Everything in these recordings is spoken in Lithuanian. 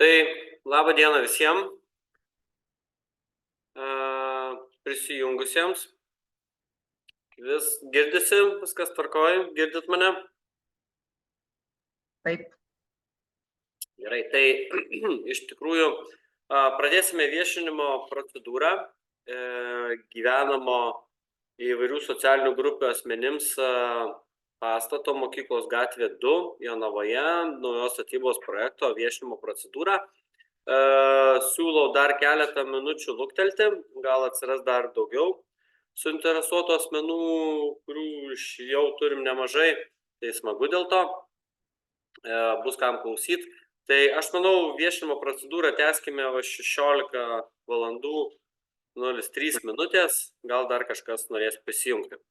Tai labą dieną visiems prisijungusiems. Vis girdisi, viskas tvarkoj, girdit mane? Taip. Gerai, tai iš tikrųjų pradėsime viešinimo procedūrą gyvenamo įvairių socialinių grupių asmenims pastato Mokyklos gatvė 2 Jonavoje naujos statybos projekto viešinimo procedūrą. Siūlau dar keletą minučių luktelti, gal atsiras dar daugiau suinteresuotų asmenų, kurių jau turim nemažai, tai smagu dėl to, bus kam klausyti. Tai aš manau, viešinimo procedūrą tęskime 16 valandų 03 minutės, gal dar kažkas norės prisijungti.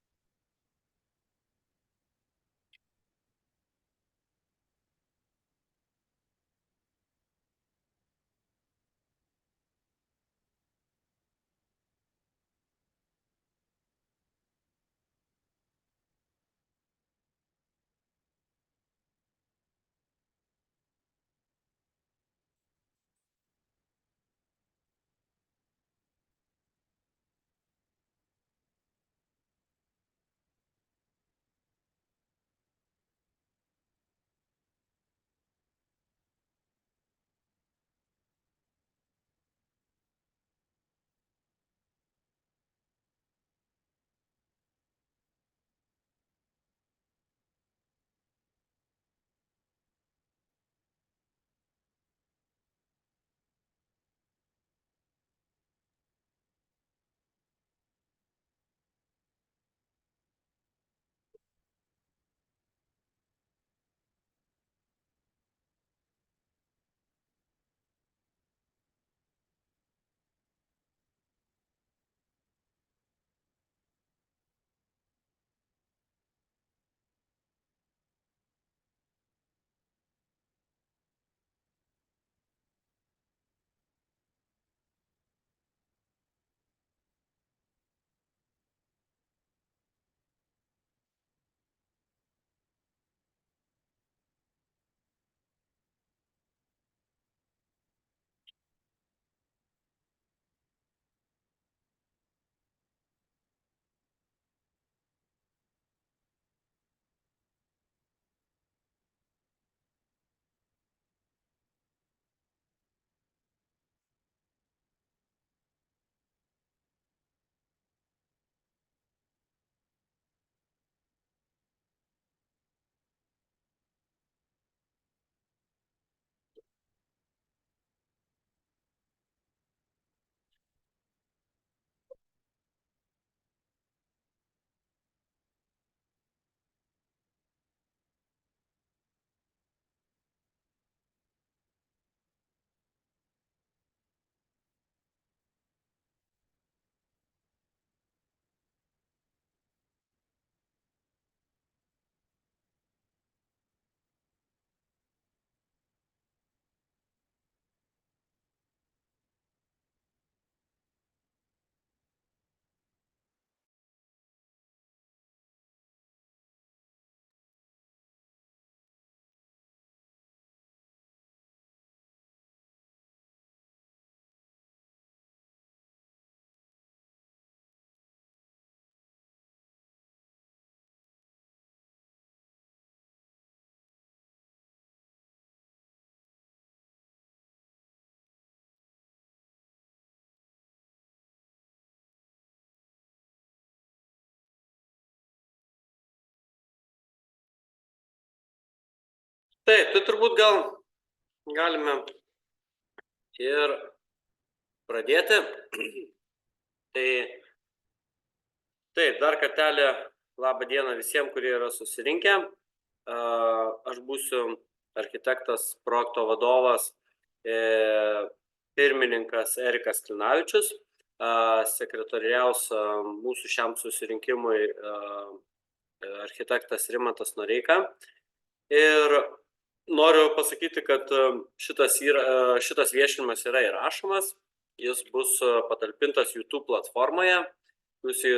Taip, tai turbūt gal galime ir pradėti. Taip, dar kartelį labą dieną visiems, kurie yra susirinkę. Aš būsiu architektas, projekto vadovas, pirmininkas Erikas Klinavičius, sekretoriaus mūsų šiam susirinkimui architektas Rimantas Noreika. Ir noriu pasakyti, kad šitas viešinimas yra įrašomas, jis bus patalpintas YouTube platformoje, jūs jį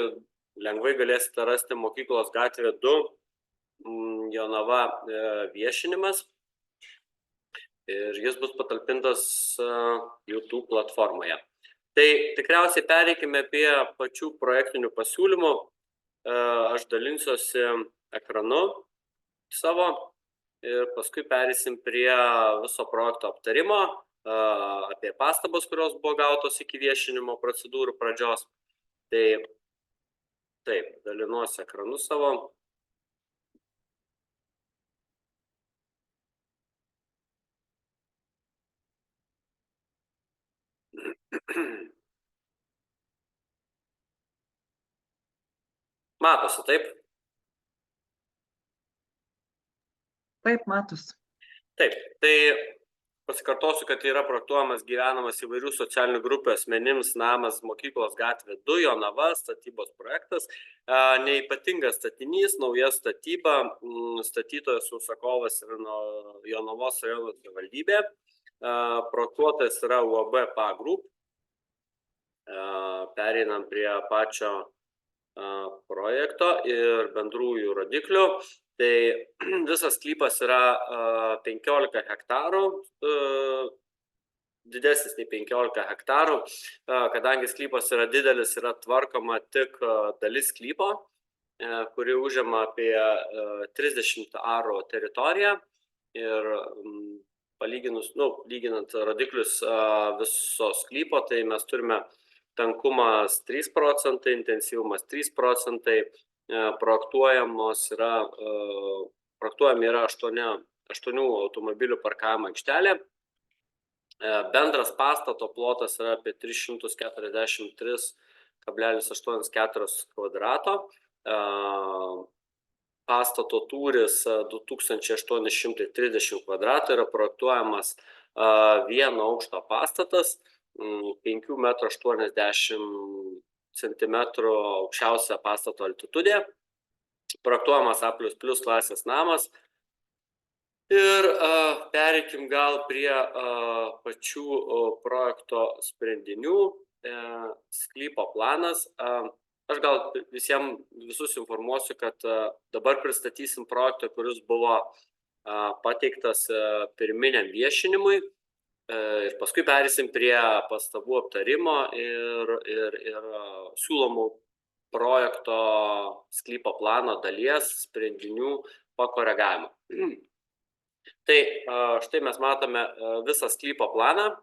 lengvai galėsite rasti Mokyklos gatvė 2 Jonava viešinimas. ir jis bus patalpintas YouTube platformoje. Tai tikriausiai pereikime prie pačių projektinių pasiūlymų. Aš dalinsiuosi ekranu savo ir paskui pereisim prie viso projekto aptarimo, apie pastabas, kurios buvo gautos iki viešinimo procedūrų pradžios. Tai taip, dalinuosi ekranu savo. Matosi, taip? Taip, matus. Taip, tai pasikartosiu, kad yra projektuojamas gyvenamas įvairių socialinių grupių asmenims namas Mokyklos gatvė 2, Jonava, statybos projektas. Neypatingas statinys, nauja statyba, statytojas užsakovas yra Jonavos rajono savivaldybė. Projektuotojas yra UAB PA Group. Pereinam prie pačio projekto ir bendrųjų rodiklių. Tai visas sklypas yra 15 hektarų, didesnis nei 15 hektarų. Kadangi sklypas yra didelis, yra tvarkoma tik dalis sklypo, kuri užima apie 30 arų teritoriją. Ir lyginant rodiklius viso sklypo, tai mes turime tankumas 3%, intensyvumas 3%, projektuojami yra 8 automobilių parkavimo aikštelė. Bendras pastato plotas yra apie 343,84 kvadrato. Pastato tūris 2830 kvadratų, yra projektuojamas vieno aukšto pastatas, 5,80 m aukščiausia pastato altitudė, projektuojamas A++ klasės namas. Ir pereikim gal prie pačių projekto sprendinių. Sklypo planas. Aš gal visus informuosiu, kad dabar pristatysim projektą, kuris buvo pateiktas pirminiam viešinimui. Ir paskui pereisim prie pastabų aptarimo ir siūlomų projekto sklypo plano dalies sprendinių pakoregavimo. Tai štai mes matome visą sklypo planą.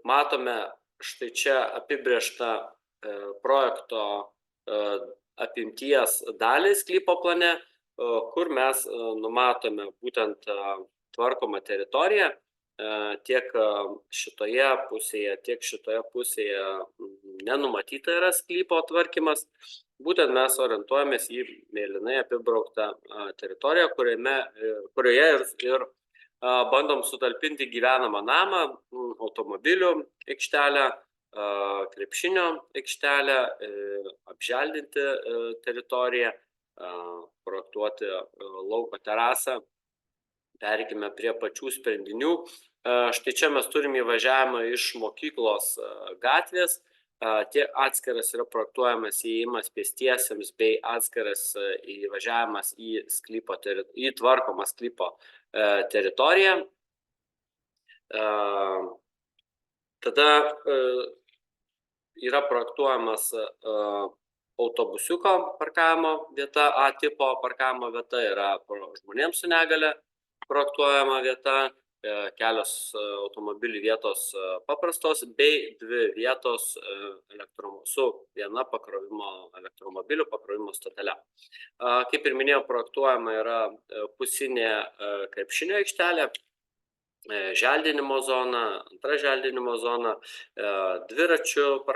Matome štai čia apibrėžtą projekto apimties dalį sklypo plane, kur mes numatome būtent tvarkomą teritoriją. Tiek šitoje pusėje, tiek šitoje pusėje nenumatyta yra sklypo tvarkymas. Būtent mes orientuojamės į mėlynai apibrauktą teritoriją, kurioje ir bandom sutalpinti gyvenamą namą, automobilių aikštelę, krepšinio aikštelę, apželdinti teritoriją, projektuoti lauko terasą. Pereikime prie pačių sprendinių. Štai čia mes turime įvažiavimą iš Mokyklos gatvės. Atskiras yra projektuojamas įėjimas pėstiesiems bei atskiras įvažiavimas į tvarkomą sklypo teritoriją. Tada yra projektuojamas autobusiuko parkavimo vieta, A tipo parkavimo vieta, yra žmonėms su negale projektuojama vieta, kelios automobilių vietos paprastos bei 2 vietos su viena elektromobilių pakrovimo stotele. Kaip ir minėjau, projektuojama yra pusinė krepšinio aikštelė, želdinimo zona, antra želdinimo zona, dviračių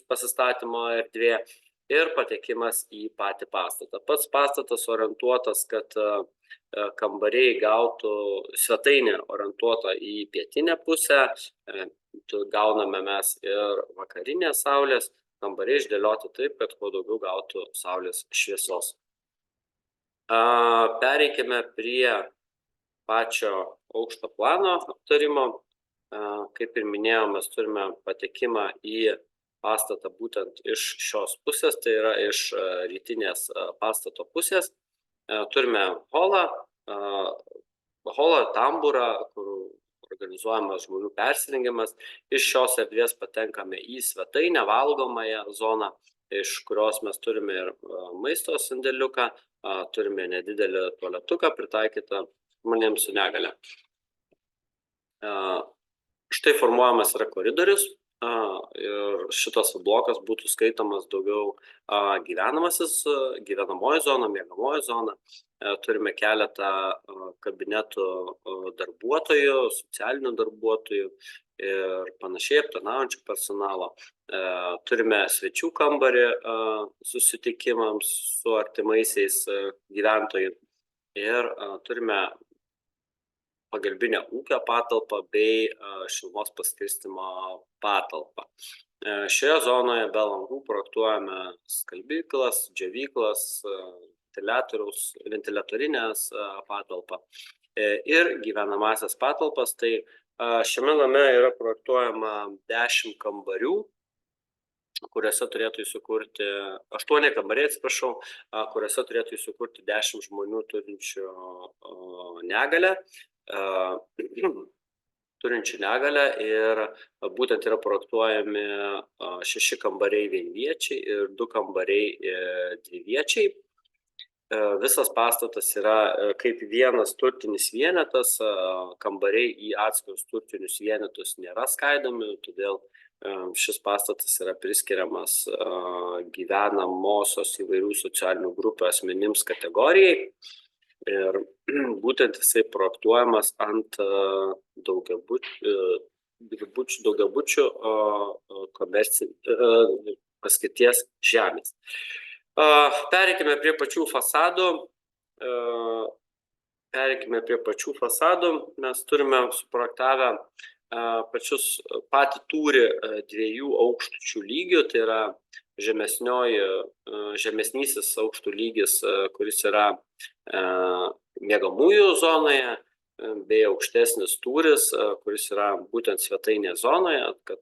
pasistatymo erdvė ir patekimas į patį pastatą. Pats pastatas orientuotas, kad kambariai gautų svetainę orientuotą į pietinę pusę, gauname mes ir vakarinės saulės, kambariai išdėlioti taip, kad kuo daugiau gautų saulės šviesos. Pereikime prie pačio aukšto plano aptarimo. Kaip ir minėjau, mes turime patekimą į pastatą būtent iš šios pusės, tai yra iš rytinės pastato pusės. Turime holą tamburą, kur organizuojamas žmonių persirengimas. Iš šios erdvės patenkame į svetainę, valgomąją zoną, iš kurios mes turime ir maisto sandėliuką, turime nedidelį tualetuką pritaikytą žmonėms su negale. Štai formuojamas yra koridorius ir šitas blokas būtų skaitomas daugiau gyvenamoji zona, miegamoji zona. Turime keletą kabinetų darbuotojų, socialinių darbuotojų ir panašiai aptarnaujančių personalo. Turime svečių kambarį susitikimams su artimaisiais gyventojais ir turime pagalbinę ūkio patalpą bei šilumos paskirstymo patalpą. Šioje zonoje be langų projektuojame skalbyklas, džiovyklas, ventiliatorinės patalpą ir gyvenamąsias patalpas. Tai šiame name yra projektuojama 10 kambarių, kuriuose turėtų įsikurti 8 kambariai, kuriuose turėtų įsikurti 10 žmonių turinčių negalę. Ir būtent yra projektuojami 6 kambariai vienviečiai ir 2 kambariai dviviečiai. Visas pastatas yra kaip vienas turtinis vienetas, kambariai į atskirus turtinius vienetus nėra skaidomi, todėl šis pastatas yra priskiriamas gyvenamosios įvairių socialinių grupių asmenims kategorijai. Ir būtent jisai projektuojamas ant daugiabučių paskirties žemės. Pereikime prie pačių fasadų. Mes turime suprojektavę patį tūrį 2 aukštučių lygių, tai yra žemesnysis aukštų lygis, kuris yra miegamųjų zonoje, bei aukštesnis tūris, kuris yra būtent svetainės zonoje, kad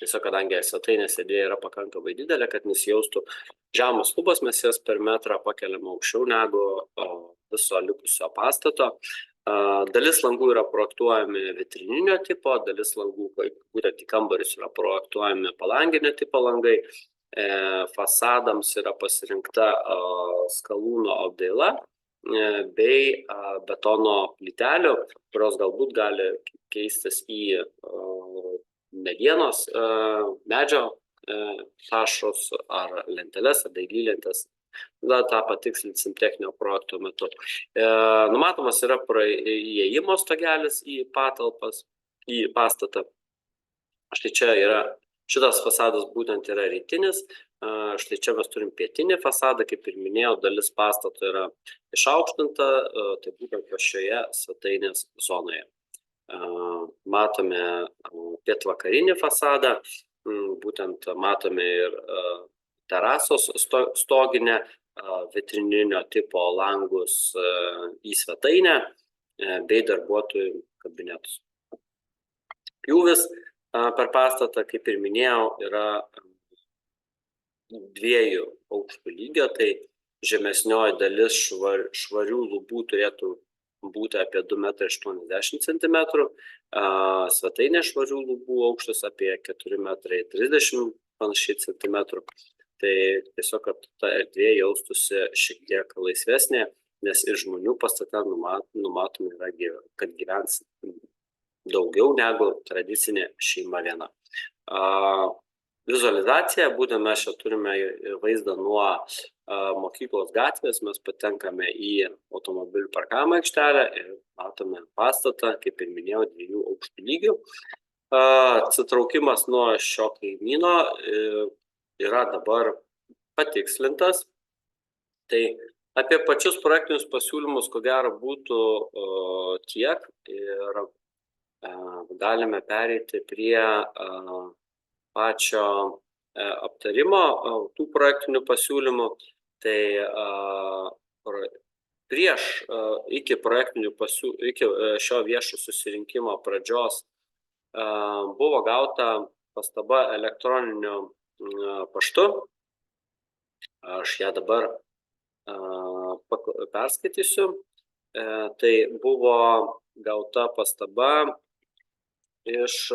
tiesiog kadangi svetainės erdvė yra pakankamai didelė, kad nesijaustų žemas lubos, mes jas per metrą pakeliame aukščiau negu viso likusio pastato. Dalis langų yra projektuojami vitrininio tipo, dalis langų, būtent į kambarius, yra projektuojami palanginio tipo langai. Fasadams yra pasirinkta skalūno apdaila bei betono plytelių, kurios galbūt gali keistis į medienos, medžio tašus ar lenteles, ar daigylentes. tą patikslinsim techninio projekto metu. Numatomas yra įėjimo stogelis į patalpas, į pastatą. Štai čia yra, šitas fasadas būtent yra rytinis, štai čia mes turim pietinį fasadą, kaip ir minėjau, dalis pastato yra išaukštinta, tai būtent šioje svetainės zonoje. Matome pietvakarinį fasadą, būtent matome ir terasos stoginę, vitrininio tipo langus į svetainę bei darbuotojų kabinetus. Pjūvis per pastatą, kaip ir minėjau, yra 2 aukštų lygio, tai žemesnioji dalis švarių lubų turėtų būti apie 2,80 m, svetainė švarių lubų aukštis apie 4,30 m panašiai centimetrų. Tai tiesiog, kad ta erdvė jaustųsi šiek tiek laisvesnė, nes ir žmonių pastate numatomi yra, kad gyvens daugiau negu tradicinė šeima viena. Vizualizacija, būtent mes čia turime vaizdą nuo mokyklos gatvės, mes patenkame į automobilių parkavimo aikštelę ir matome pastatą, kaip ir minėjau, 2 aukštų lygių. Atsitraukimas nuo šio kaimyno yra dabar patikslintas. Tai apie pačius projektinius pasiūlymus, ko gero, būtų tiek ir galime pereiti prie pačio aptarimo tų projektinių pasiūlymų. Tai iki šio viešo susirinkimo pradžios buvo gauta pastaba elektroniniu paštu. Aš ją dabar perskaitysiu. Tai buvo gauta pastaba iš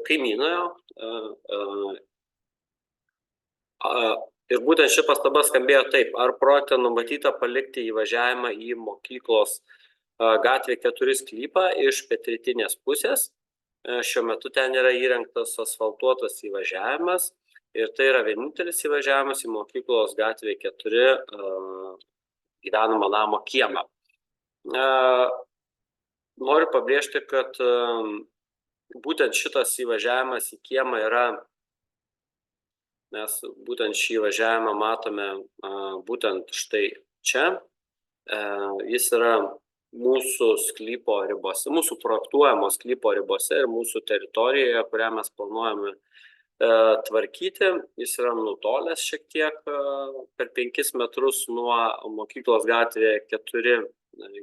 kaimynojo. Ir būtent ši pastaba skambėjo taip: ar projekte numatyta palikti įvažiavimą į mokyklos gatvė 4 sklypą iš pietrytinės pusės. Šiuo metu ten yra įrengtas asfaltuotas įvažiavimas ir tai yra vienintelis įvažiavimas į mokyklos gatvė 4 gyvenamo namo kiemą. Noriu pabrėžti, kad būtent šitas įvažiavimas į kiemą yra, mes būtent šį įvažiavimą matome būtent štai čia. Jis yra mūsų sklypo ribose, mūsų projektuojamo sklypo ribose ir mūsų teritorijoje, kurią mes planuojame tvarkyti. Jis yra nutolęs šiek tiek per 5 metrus nuo mokyklos gatvėje 4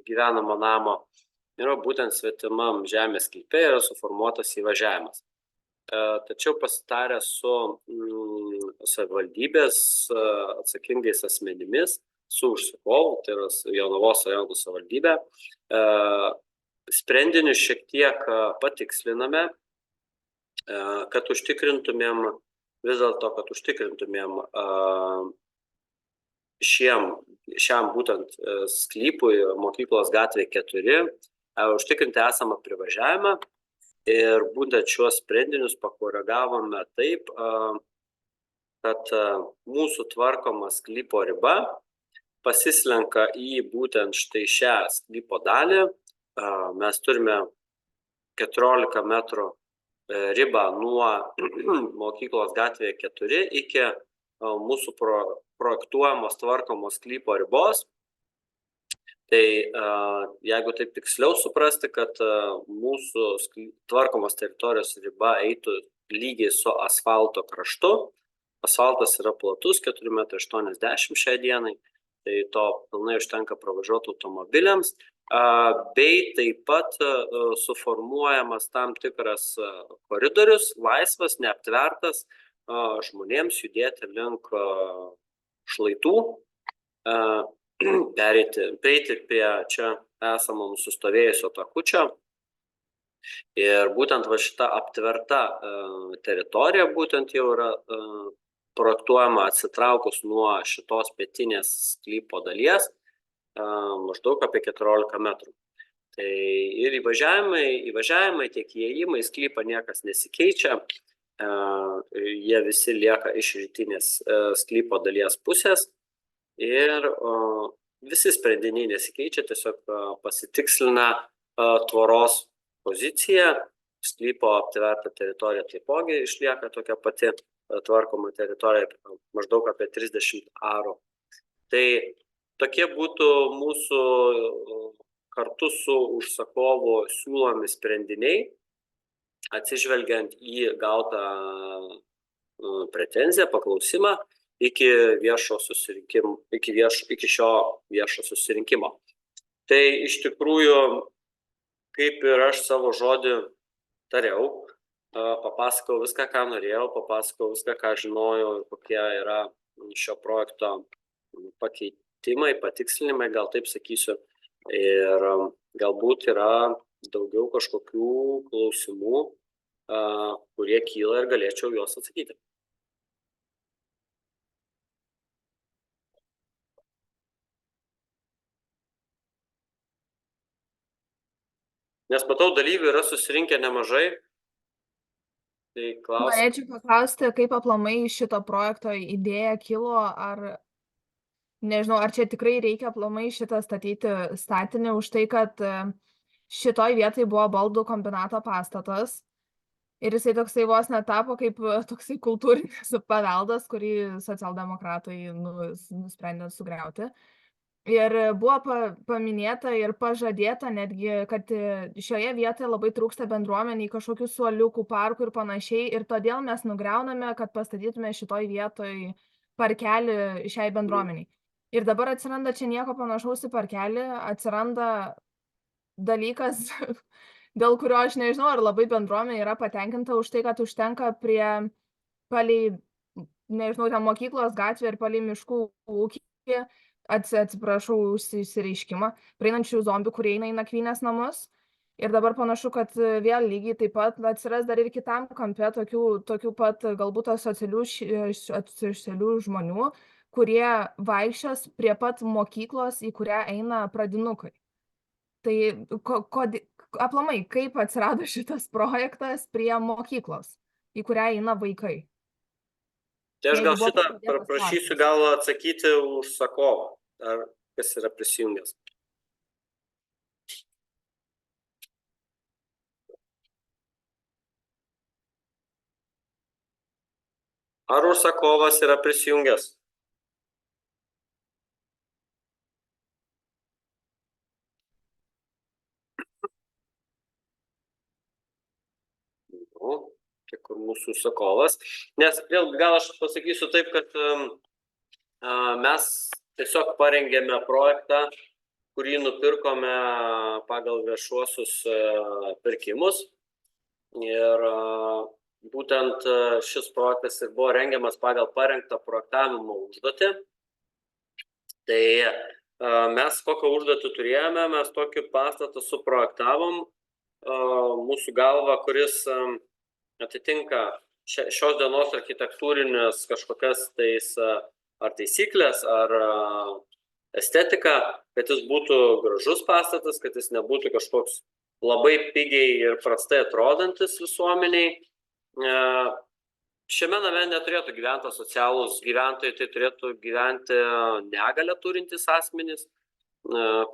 gyvenamo namo. Ir būtent svetimam žemės sklype yra suformuotas įvažiavimas. Tačiau pasitarę su savivaldybės atsakingais asmenimis, su užsakovu, tai yra Jonavos rajono savivaldybė, sprendinius šiek tiek patiksliname, kad užtikrintumėm šiam būtent sklypui mokyklos gatvė 4 užtikrinti esamą privažiavimą. Ir būtent šiuos sprendinius pakoregavome taip, kad mūsų tvarkoma sklypo riba pasislenka į būtent štai šią sklypo dalį. Mes turime 14 metrų ribą nuo mokyklos gatvėje 4 iki mūsų projektuojamos tvarkomos sklypo ribos. Tai jeigu taip tiksliau suprasti, kad mūsų tvarkomos teritorijos riba eitų lygiai su asfalto kraštu. Asfaltas yra platus, 4,80 m šiai dienai, tai to pilnai užtenka pravažiuoti automobiliams. Bei taip pat suformuojamas tam tikras koridorius, laisvas, neaptvertas, žmonėms judėti link šlaitų, prieiti prie čia esamo nusistovėjusio takučio. Ir būtent šita aptverta teritorija būtent jau yra projektuojama atsitraukus nuo šitos pietinės sklypo dalies maždaug apie 14 metrų. Tai ir įvažiavimai, tiek įėjimai, sklypą niekas nesikeičia. Jie visi lieka iš rytinės sklypo dalies pusės. Ir visi sprendiniai nesikeičia, tiesiog pasitikslina tvoros pozicija, sklypo aptverta teritorija taipogi išlieka tokia pati tvarkoma teritorija, maždaug apie 30 arų. Tai tokie būtų mūsų kartu su užsakovu siūlomi sprendiniai, atsižvelgiant į gautą pretenziją, paklausimą, iki šio viešo susirinkimo. Tai iš tikrųjų, kaip ir aš savo žodį tariau, papasakau viską, ką norėjau, papasakau viską, ką žinojau, kokie yra šio projekto pakeitimai, patikslinimai, gal taip sakysiu. Ir galbūt yra daugiau kažkokių klausimų, kurie kyla ir galėčiau juos atsakyti. Nes matau, dalyvių yra susirinkę nemažai. Tai Norėčiau paklausti, kaip aplamai šito projekto idėja kilo, ar nežinau, ar čia tikrai reikia aplamai šitą statyti statinį už tai, kad šitoj vietai buvo baldų kombinato pastatas ir jisai toksai vos netapo kaip toksai kultūrinis paveldas, kurį socialdemokratai nusprendė sugriauti. Ir buvo paminėta ir pažadėta netgi, kad šioje vietoje labai trūksta bendruomeniai kažkokių suoliukų, parkų ir panašiai. Ir todėl mes nugriauname, kad pastatytume šitoj vietoj parkelį šiai bendruomeniai. Ir dabar atsiranda čia nieko panašaus į parkelį, atsiranda dalykas, dėl kurio aš nežinau, ar labai bendruomenė yra patenkinta už tai, kad užtenka palei, nežinau, ten mokyklos gatvė ir palei miškų ūkį atsiprašau už išsireiškimą, praeinančių zombių, kurie eina į nakvynės namus. Ir dabar panašu, kad vėl lygiai taip pat atsiras dar ir kitam kampe tokių pat galbūt asocialių žmonių, kurie vaikščios prie pat mokyklos, į kurią eina pradinukai. Tai aplamai, kaip atsirado šitas projektas prie mokyklos, į kurią eina vaikai? Tai aš gal Jeigu buvo šitą pradėtas prašysiu projektas. gal atsakyti užsakovą, ar kas yra prisijungęs. Ar užsakovas yra prisijungęs? Nu, kiek kur mūsų užsakovas. Nes vėl gal aš pasakysiu taip, kad mes tiesiog parengėme projektą, kurį nupirkome pagal viešuosius pirkimus. Ir būtent šis projektas ir buvo rengiamas pagal parengtą projektavimo užduotį. Tai mes kokią užduotį turėjome, mes tokį pastatą suprojektavom mūsų galva, kuris atitinka šios dienos architektūrinės kažkokias tais ar taisyklės, ar estetiką, kad jis būtų gražus pastatas, kad jis nebūtų kažkoks labai pigiai ir prastai atrodantis visuomeniai. Šiame name neturėtų gyventi asocialūs gyventojai, tai turėtų gyventi negalią turintys asmenys,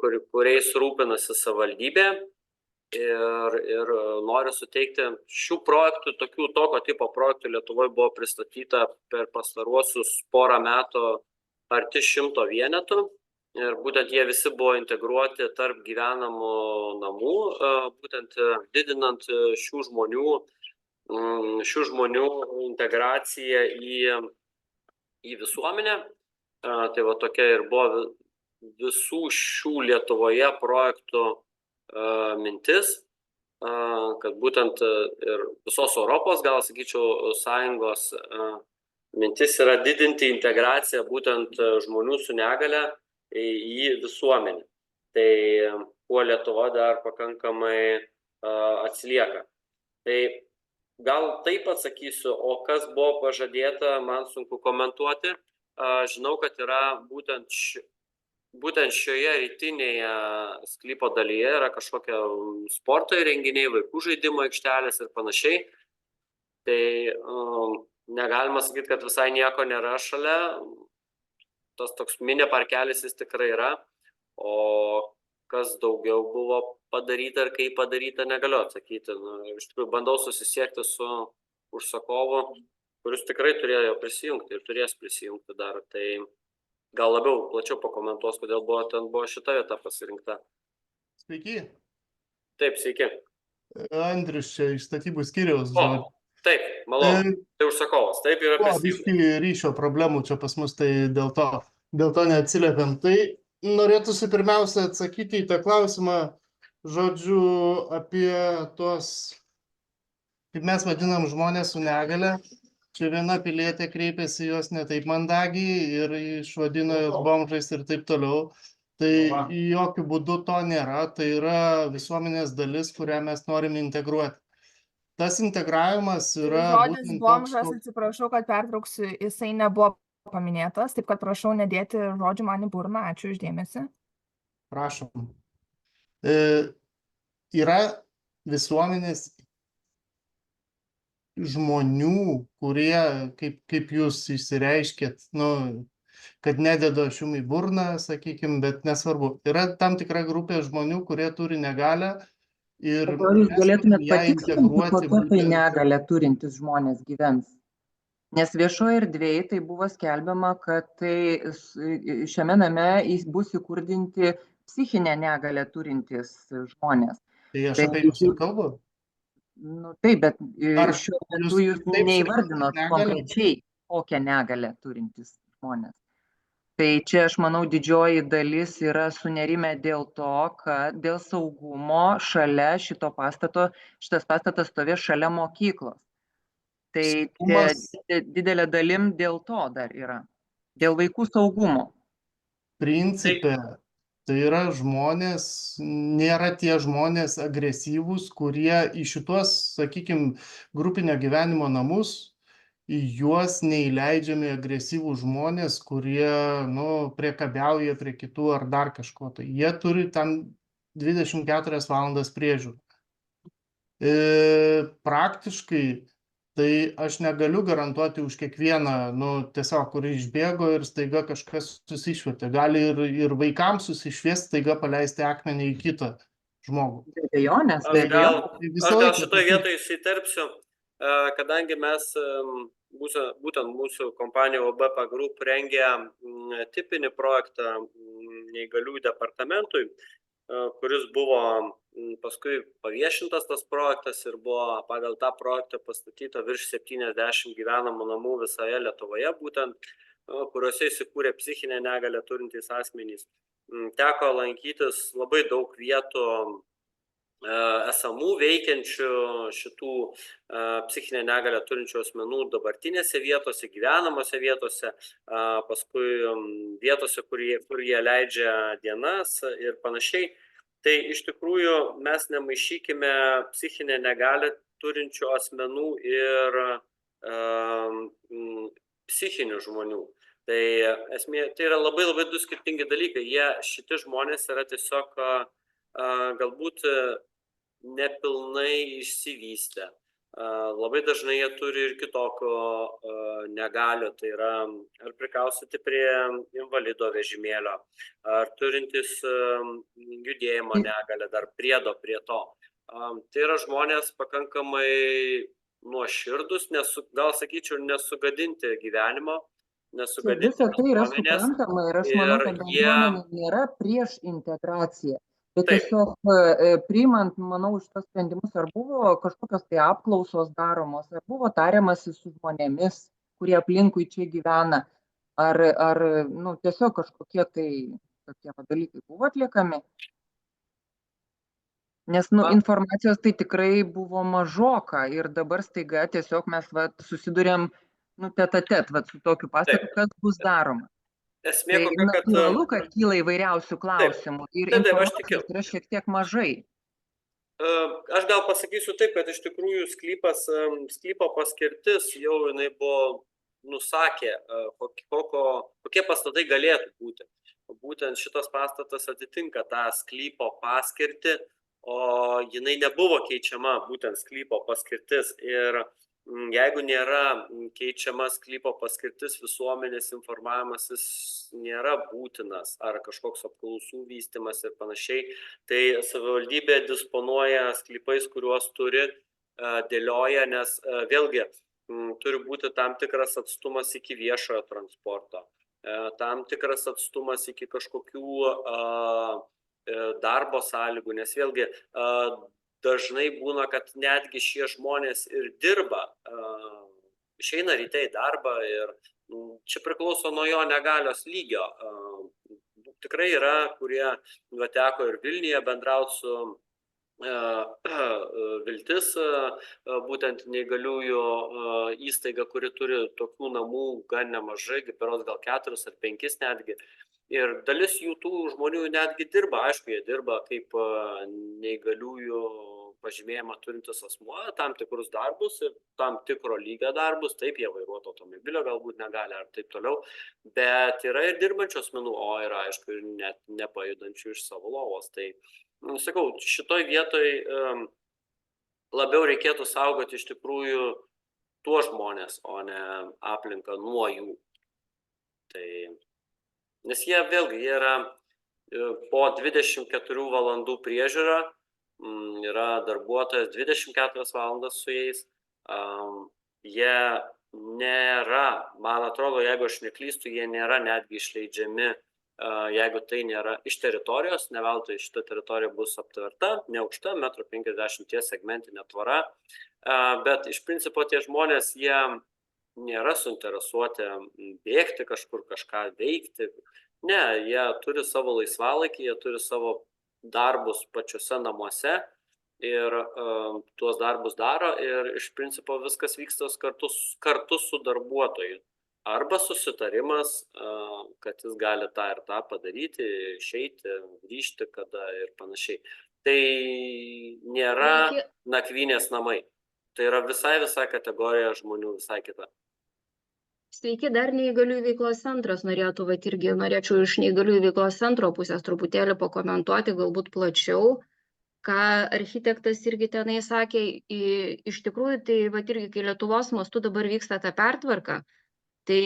kuriais rūpinasi savivaldybė. Ir noriu suteikti šių projektų, tokio tipo projektų Lietuvoje buvo pristatyta per pastaruosius porą metų arti 100 vienetų. Ir būtent jie visi buvo integruoti tarp gyvenamų namų, būtent didinant šių žmonių integraciją į visuomenę. Tai va tokia ir buvo visų šių Lietuvoje projektų mintis, kad būtent ir visos Europos, gal sakyčiau, sąjungos mintis yra didinti integraciją būtent žmonių su negale į visuomenę. Tai kuo Lietuva dar pakankamai atsilieka. Tai gal taip atsakysiu, o kas buvo pažadėta, man sunku komentuoti. Žinau, kad yra būtent šioje rytinėje sklypo dalyje yra kažkokie sporto įrenginiai, vaikų žaidimo aikštelės ir panašiai. Tai negalima sakyti, kad visai nieko nėra šalia. Tas toks mini parkelis jis tikrai yra, o kas daugiau buvo padaryta ir kaip padaryta, negaliu atsakyti. Iš tikrųjų, bandau susisiekti su užsakovu, kuris tikrai turėjo prisijungti ir turės prisijungti dar. Tai gal labiau plačiau pakomentuos, kodėl buvo šita vieta pasirinkta. Sveiki. Taip, sveiki. Andrius čia iš statybų skyriaus. Taip, malonu. Tai užsakovas, taip yra prisijungti. Biškį ryšio problemų čia pas mus, tai dėl to neatsiliepiam. Tai norėtųsi pirmiausia atsakyti į tą klausimą, žodžiu, apie tuos, kaip mes vadinam, žmonės su negale. Čia viena pilietė kreipėsi jos ne taip mandagiai ir išvadino jos bomžais ir taip toliau. Tai jokių būdų to nėra, tai yra visuomenės dalis, kurią mes norim integruoti. Tas integravimas yra... Žodis bomžas, atsiprašau, kad pertrauksiu, jisai nebuvo paminėtas, taip kad prašau nedėti žodžių man į burną. Ačiū už dėmesį. Prašom. Yra visuomenės žmonių, kurie, kaip jūs išsireiškėt, kad nededa aš jum į burną, sakykime, bet nesvarbu. Yra tam tikra grupė žmonių, kurie turi negalę. Ir gal jūs galėtumėt patikslinti, kokia tai negalė turintis žmonės gyvens? Nes viešoje erdvėje tai buvo skelbiama, kad tai šiame name bus įkurdinti psichinę negalę turintys žmonės. Tai aš apie jūs ir kalbu? Taip, bet šiuo metu jūs neįvardinot konkrečiai, kokią negalę turintys žmonės. Tai čia, aš manau, didžioji dalis yra sunerimę dėl to, kad dėl saugumo šalia šitas pastatas stovės šalia mokyklos. Tai didelė dalim dėl to dar yra, dėl vaikų saugumo. principe tai yra žmonės, nėra tie žmonės agresyvūs, kurie į šitos, sakykime, grupinio gyvenimo namus, į juos neįleidžiami agresyvūs žmonės, kurie, nu, priekabiauja prie kitų ar dar kažko. Tai jie turi tam 24 valandas priežiūrą. Praktiškai tai aš negaliu garantuoti už kiekvieną, nu, tiesiog, kurį išbėgo ir staiga kažkas susišvietė. Gali ir vaikams susišviesti, staiga paleisti akmenį į kitą žmogų. Be abejonės, Aš gal Visą laiką šitoje taip. vietoje įsiterpsiu, kadangi mes būtent mūsų kompanija OBPA Group rengia tipinį projektą neįgaliųjų departamentui, kuris buvo paskui paviešintas tas projektas ir buvo pagal tą projektą pastatyta virš 70 gyvenamų namų visoje Lietuvoje, būtent kuriuose įsikūrė psichinę negalią turintys asmenys. Teko lankytis labai daug vietų esamų veikiančių šitų psichinę negalią turinčių asmenų dabartinėse vietose, gyvenamose vietose, paskui vietose, kur jie leidžia dienas ir panašiai. Tai iš tikrųjų mes nemaišykime psichinę negalią turinčių asmenų ir psichinių žmonių. Tai esmė, tai yra labai du skirtingi dalykai. Šitie žmonės yra tiesiog galbūt nepilnai išsivystę. Labai dažnai jie turi ir kitokio negalio, tai yra ar prikaustyti prie invalido vežimėlio, ar turintis judėjimo negalę, dar priedo prie to. Tai yra žmonės pakankamai nuoširdus, gal sakyčiau, nesugadinti gyvenimo, nesugadinti Visa tai yra visuomenės. suprantama ir aš manau, kad bendruomenė nėra prieš integraciją. Bet tiesiog priimant, manau, šitos sprendimus, ar buvo kažkokios tai apklausos daromos, ar buvo tariamasi su žmonėmis, kurie aplinkui čia gyvena, ar nu, tiesiog kažkokie tai tokie dalykai buvo atliekami. Nes nu, informacijos tai tikrai buvo mažoka ir dabar staiga tiesiog mes susidurėm tet-a-tet su tokiu pasakų, kas bus daroma. Esmė, tai natūralu, kad kyla įvairiausių klausimų ir informacijos yra šiek tiek mažai. Aš gal pasakysiu taip, kad iš tikrųjų sklypo paskirtis jau jinai buvo nusakė, kokie pastatai galėtų būti. Būtent šitas pastatas atitinka tą sklypo paskirtį, o jinai nebuvo keičiama būtent sklypo paskirtis. Ir jeigu nėra keičiama sklypo paskirtis, visuomenės informavimas jis nėra būtinas, ar kažkoks apklausų vystymas ir panašiai, tai savivaldybė disponuoja sklypais, kuriuos turi, dėlioja, nes vėlgi turi būti tam tikras atstumas iki viešojo transporto, tam tikras atstumas iki kažkokių darbo sąlygų, nes vėlgi dažnai būna, kad netgi šie žmonės ir dirba, išeina ryte į darbą ir čia priklauso nuo jo negalios lygio. Tikrai yra, kurie teko ir Vilniuje bendrauti su Viltis, būtent neįgaliųjų įstaiga, kuri turi tokių namų gan nemažai, berods gal 4 ar 5 netgi. Ir dalis jų tų žmonių netgi dirba, aišku, jie dirba kaip neįgaliųjų pažymėjimą turintis asmuo, tam tikrus darbus ir tam tikro lygio darbus, taip jie vairuotų automobilio galbūt negali ar taip toliau, bet yra ir dirbančių asmenų, o yra aišku ir net nepajudančių iš savo lovos. Tai, sakau, šitoj vietoj labiau reikėtų saugoti iš tikrųjų tuos žmonės, o ne aplinką nuo jų. Tai nes jie vėlgi yra po 24 valandų priežiūra, yra darbuotojas 24 valandas su jais. Jie nėra, man atrodo, jeigu aš neklystu, jie nėra netgi išleidžiami, jeigu tai nėra iš teritorijos, ne veltui šita teritorija bus aptverta, neaukšta, 1,50 m segmentinė tvora, bet iš principo tie žmonės, jie nėra suinteresuoti bėgti kažkur, kažką veikti. Ne, jie turi savo laisvalaikį, jie turi savo darbus pačiuose namuose ir tuos darbus daro ir iš principo viskas vyksta kartu su darbuotoju. arba susitarimas, kad jis gali tą ir tą padaryti, išeiti, grįžti kada ir panašiai. Tai nėra nakvynės namai. Tai yra visai kategorija žmonių, visai kita. Sveiki, dar neįgaliųjų veiklos centras norėtų, irgi norėčiau iš neįgaliųjų veiklos centro pusės truputėlį pakomentuoti, galbūt plačiau, ką architektas irgi tenai sakė. Iš tikrųjų, tai irgi, kai Lietuvos mastu dabar vyksta ta pertvarka, tai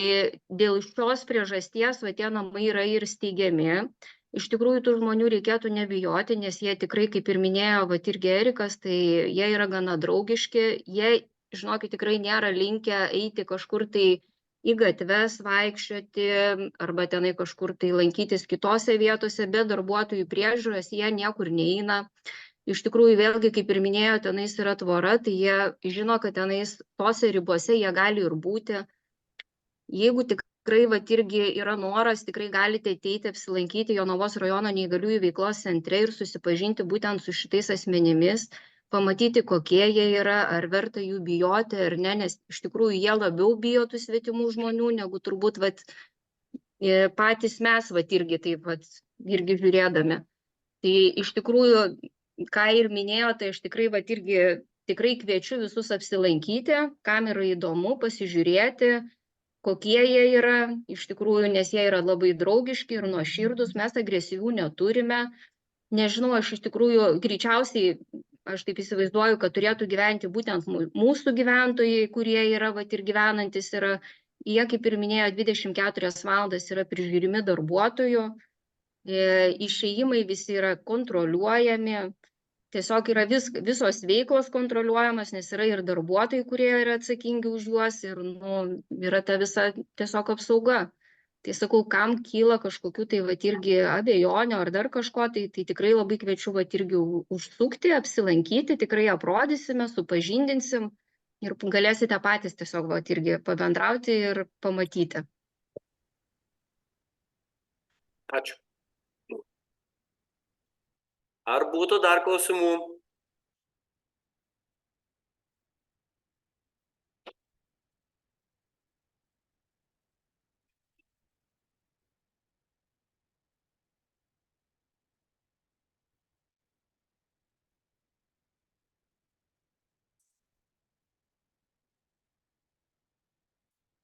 dėl šios priežasties tie namai yra ir steigiami. Iš tikrųjų, tų žmonių reikėtų nebijoti, nes jie tikrai, kaip ir minėjo irgi Erikas, tai jie yra gana draugiški. Jie, žinokit, tikrai nėra linkę eiti kažkur tai į gatves vaikščioti arba tenai kažkur tai lankytis kitose vietose, be darbuotojų priežiūros jie niekur neina. Iš tikrųjų, vėlgi, kaip ir minėjo, tenais yra tvora, tai jie žino, kad tenais tose ribose jie gali ir būti. Jeigu tikrai irgi yra noras, tikrai galite ateiti apsilankyti Jonavos rajono neįgaliųjų veiklos centre ir susipažinti būtent su šitais asmenimis, pamatyti, kokie jie yra, ar verta jų bijoti ar ne, nes iš tikrųjų jie labiau bijo tų svetimų žmonių, negu turbūt patys mes irgi taip irgi žiūrėdami. Tai iš tikrųjų, ką ir minėjo, tai aš tikrai irgi tikrai kviečiu visus apsilankyti, kam yra įdomu pasižiūrėti, kokie jie yra, iš tikrųjų, nes jie yra labai draugiški ir nuoširdūs, mes agresyvių neturime. Nežinau, aš iš tikrųjų greičiausiai, aš taip įsivaizduoju, kad turėtų gyventi būtent mūsų gyventojai, kurie yra ir gyvenantis yra, jie, kaip ir minėjo, 24 valandas yra prižiūrimi darbuotojų, išėjimai visi yra kontroliuojami, tiesiog yra visos veiklos kontroliuojamos, nes yra ir darbuotojai, kurie yra atsakingi už juos ir yra ta visa tiesiog apsauga. Tai sakau, kam kyla kažkokių tai irgi abejonių ar dar kažko, tai tikrai labai kviečiu irgi užsukti, apsilankyti, tikrai aprodysime, supažindinsim ir galėsite patys tiesiog irgi pabendrauti ir pamatyti. Ačiū. Ar būtų dar klausimų?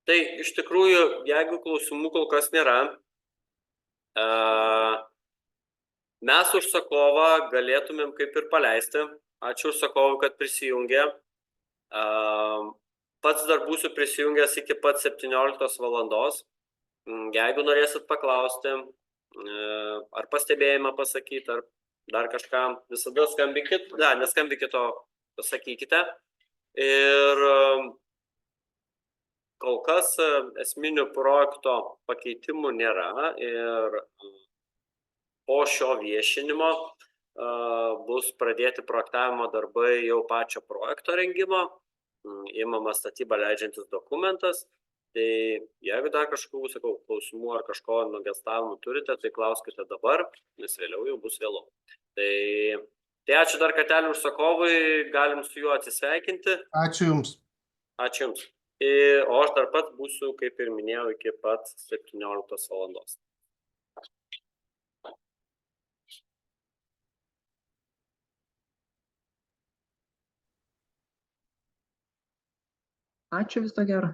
Tai iš tikrųjų, jeigu klausimų kol kas nėra, mes užsakovą galėtumėm kaip ir paleisti. Ačiū užsakovui, kad prisijungė. Pats dar būsiu prisijungęs iki pat 17 valandos. Jeigu norėsit paklausti, ar pastebėjimą pasakyti, ar dar kažką, visada skambinkit. Neskambinkit, o pasakykite. Ir kol kas esminių projekto pakeitimų nėra ir po šio viešinimo bus pradėti projektavimo darbai jau pačio projekto rengimo, imamas statybą leidžiantis dokumentas. Tai jeigu dar kažkokių, klausimų ar kažko nuogąstavimų turite, tai klauskite dabar, nes vėliau jau bus vėlu. Tai ačiū dar kartelį užsakovui, galim su juo atsisveikinti. Ačiū Jums. Ačiū Jums. O aš dar pats būsiu, kaip ir minėjau, iki pat 17 valandos. Ačiū, viso gero.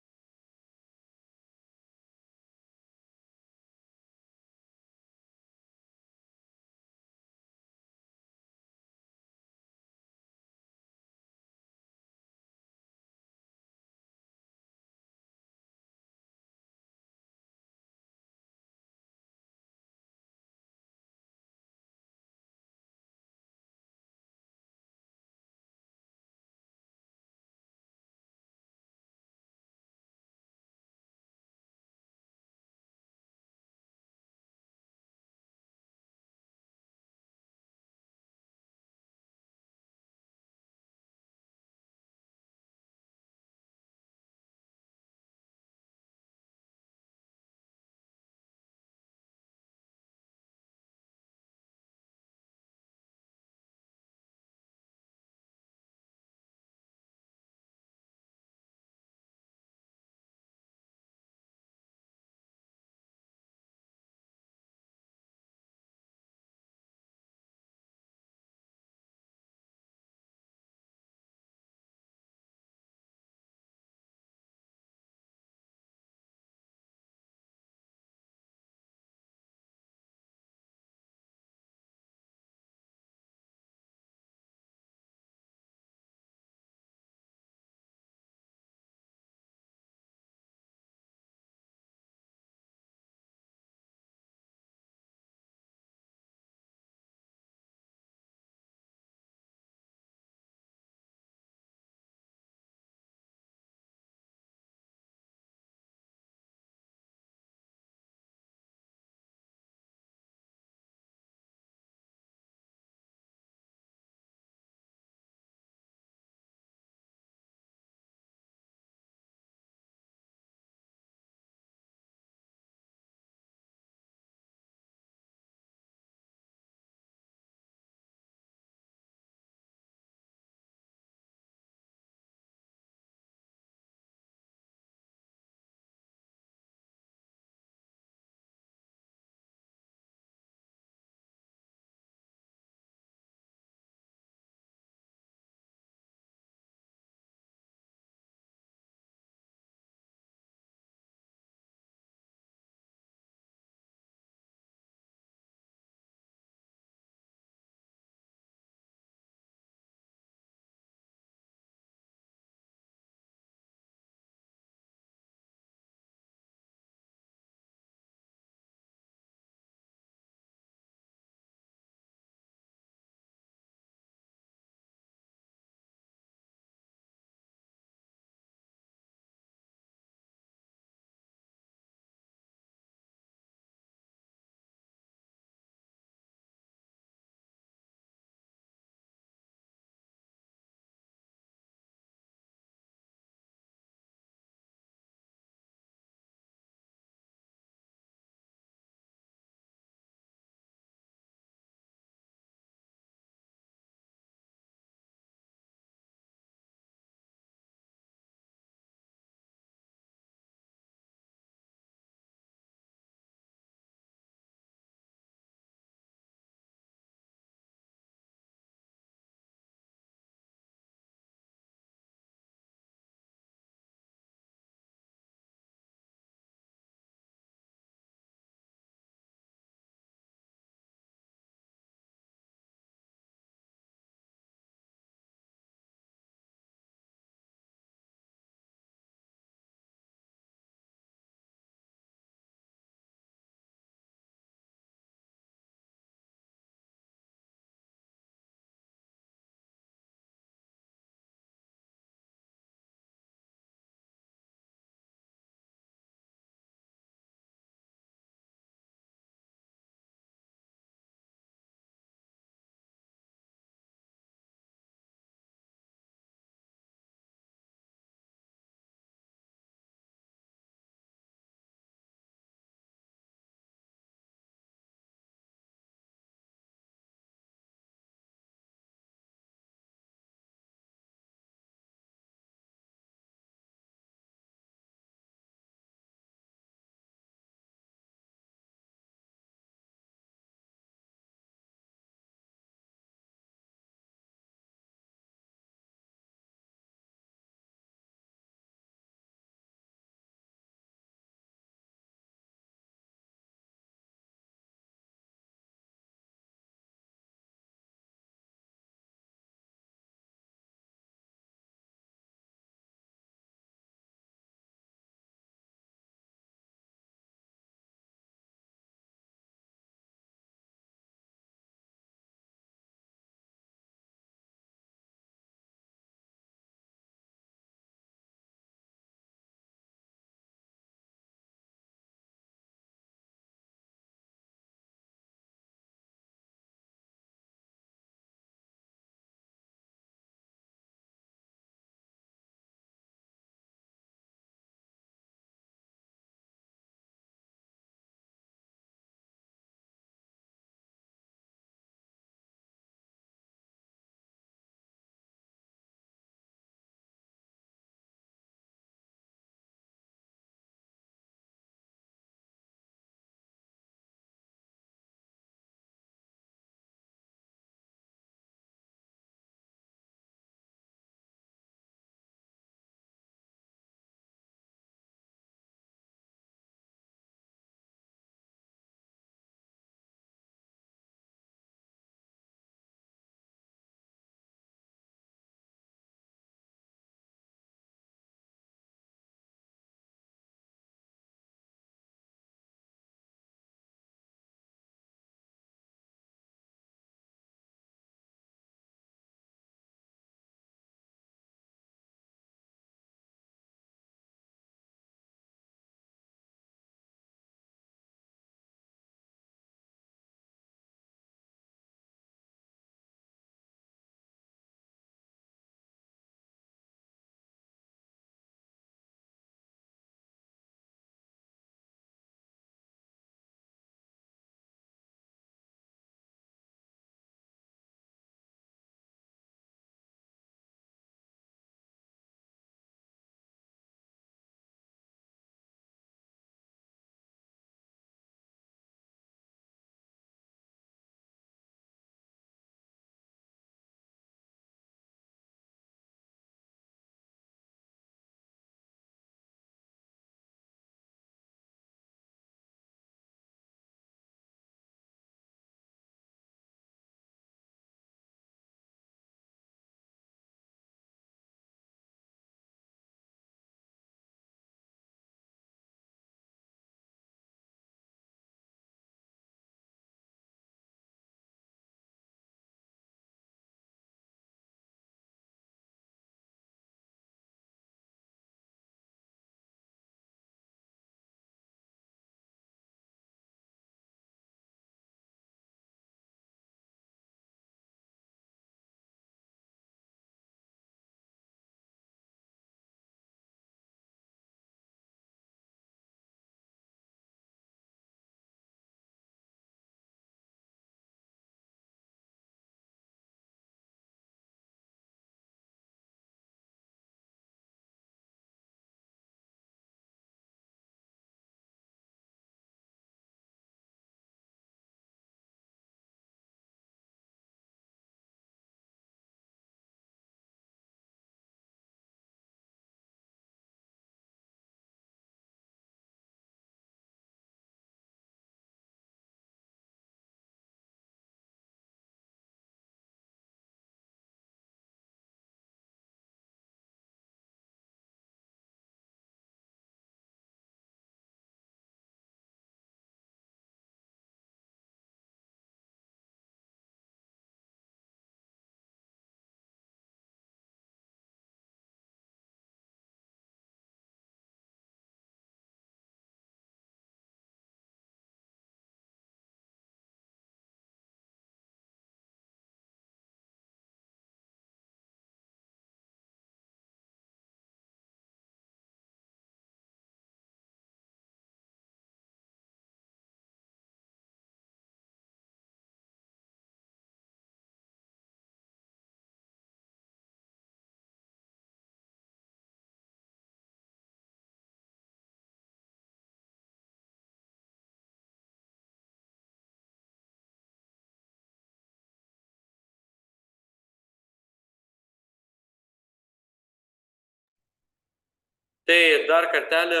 Tai dar kartelį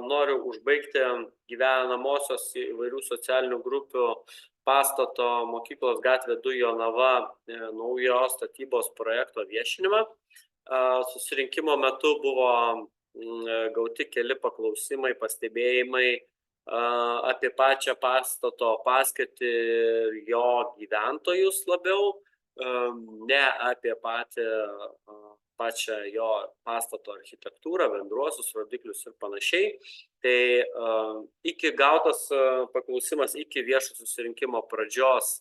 noriu užbaigti gyvenamosios įvairių socialinių grupių pastato Mokyklos gatvė 2 Jonava naujos statybos projekto viešinimą. Susirinkimo metu buvo gauti keli paklausimai, pastebėjimai apie pačią pastato paskirtį ir jo gyventojus labiau, ne apie pačią jo pastato architektūrą, bendruosius rodiklius ir panašiai. Tai gautas paklausimas iki viešo susirinkimo pradžios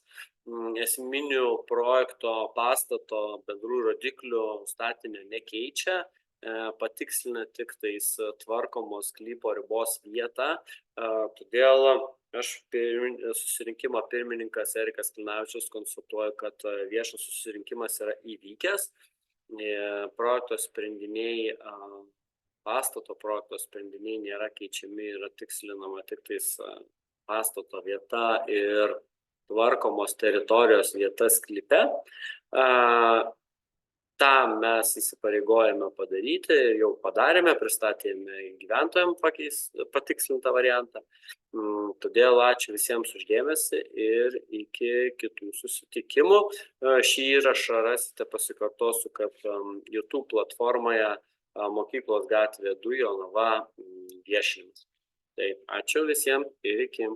esminių projekto pastato bendrų rodiklių statinio nekeičia, patikslina tik tais tvarkomos sklypo ribos vietą. Todėl aš susirinkimo pirmininkas Erikas Klinavičius konstatuoju, kad viešas susirinkimas yra įvykęs. Projekto sprendiniai, pastato projekto sprendiniai nėra keičiami, yra tikslinama tik tais pastato vieta ir tvarkomos teritorijos vieta sklype. Tą mes įsipareigojame padaryti, jau padarėme, pristatėme gyventojams patikslintą variantą. Todėl ačiū visiems už dėmesį ir iki kitų susitikimų. Šį įrašą rasite, pasikartosiu, kad YouTube platformoje Mokyklos gatvė 2 Jonava viešinimas. Tai ačiū visiems ir iki.